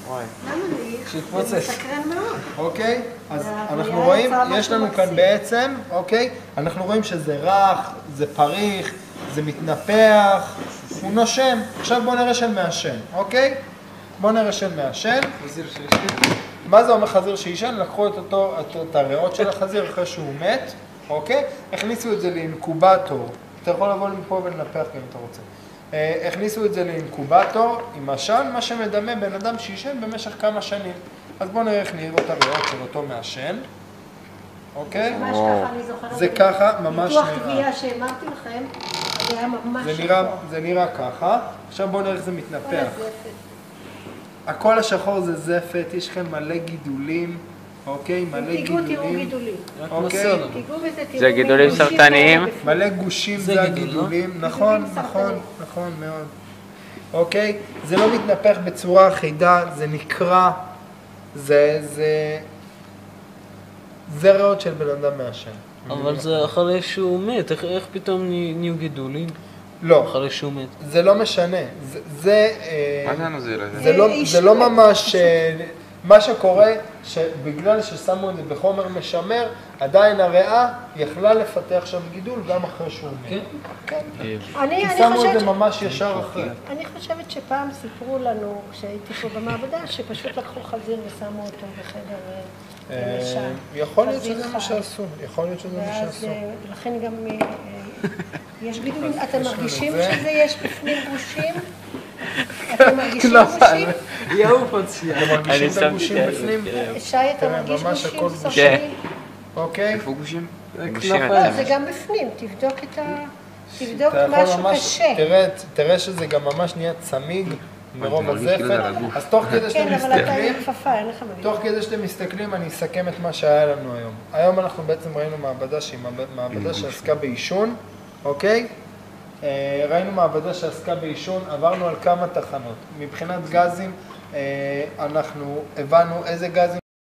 וואי. למה לי? שיתפוצץ. זה מסקרן מאוד. אוקיי? אז אנחנו רואים, יש לנו כאן בעצם, אוקיי? אנחנו רואים שזה רך, זה פריך, זה מתנפח, הוא נושם. עכשיו בואו נראה של מעשן, אוקיי? בואו נראה של מעשן. חזיר שישן. מה זה אומר חזיר שישן? לקחו את הריאות של החזיר אחרי שהוא מת, אוקיי? הכניסו את זה לאינקובטור. אתה יכול לבוא מפה ולנפח אם אתה רוצה. הכניסו את זה לאינקובטור עם עשן, מה שמדמה בן אדם שישן במשך כמה שנים. אז בואו נראה איך נראו את הריאות של אותו מעשן. אוקיי? ממש ככה, אני זוכרת. זה ככה, ממש ניתוח נראה. טביעה שאמרתי לכם, זה היה ממש זה נראה ככה. עכשיו בואו נראה איך זה מתנפח. כל הזפת. הכל השחור זה זפת, יש לכם מלא גידולים, אוקיי? מלא תיגעו, תראו גידולים. גידולים. אוקיי? תיגעו בזה, תראו. זה גידולים גושים סרטניים? כאלה בפנים. מלא גושים זה הגידולים, נכון, נכון, נכון מאוד. אוקיי? זה לא מתנפח בצורה אחידה, זה נקרע, זה ריאות של בן אדם מעשן. אבל זה אחרי שהוא מת, איך פתאום נהיו גידולים? לא, אחרי שהוא מת. זה לא משנה. מה זה הנוזל הזה? זה לא ממש, מה שקורה, שבגלל ששמו את זה בחומר משמר, עדיין הריאה יכלה לפתח שם גידול גם אחרי שהוא מת. כן. אני כי שמו את חושבת זה ממש ישר אחרי. אני חושבת שפעם סיפרו לנו, כשהייתי פה במעבדה, שפשוט לקחו חזיר ושמו אותו בחדר ישן. יכול להיות חזיר שזה מה חי. שעשו, יכול להיות שזה מה ואז שעשו. לכן גם יש גידולים. אתם מרגישים שזה יש בפנים גושים? אתם מרגישים גושים? יעוף עוד שנייה. אתם מרגישים את שמתי הגושים לב, בפנים? שי, אתה תראה, מרגיש ממש גושים הכל גושים. סופניים? אוקיי? איפה גושים? זה גושים כנפיים. לא, אתה זה גם בפנים, תבדוק תבדוק אתה יכול משהו ממש, קשה. תראה שזה גם ממש נהיה צמיג מרוב מרגיש כאילו זה על הזפת. הגוף. אז תוך כדי שאתם כן, אבל אתה מסתכלים, עם כפפה, אין לך מה תוך לדבר. כדי שאתם מסתכלים אני אסכם את מה שהיה לנו היום. היום אנחנו בעצם ראינו מעבדה שהיא מעבדה שעסקה בעישון, אוקיי? ראינו מעבדה שעסקה בעישון, עברנו על כמה תחנות. מבחינת גזים, אנחנו הבנו איזה גזים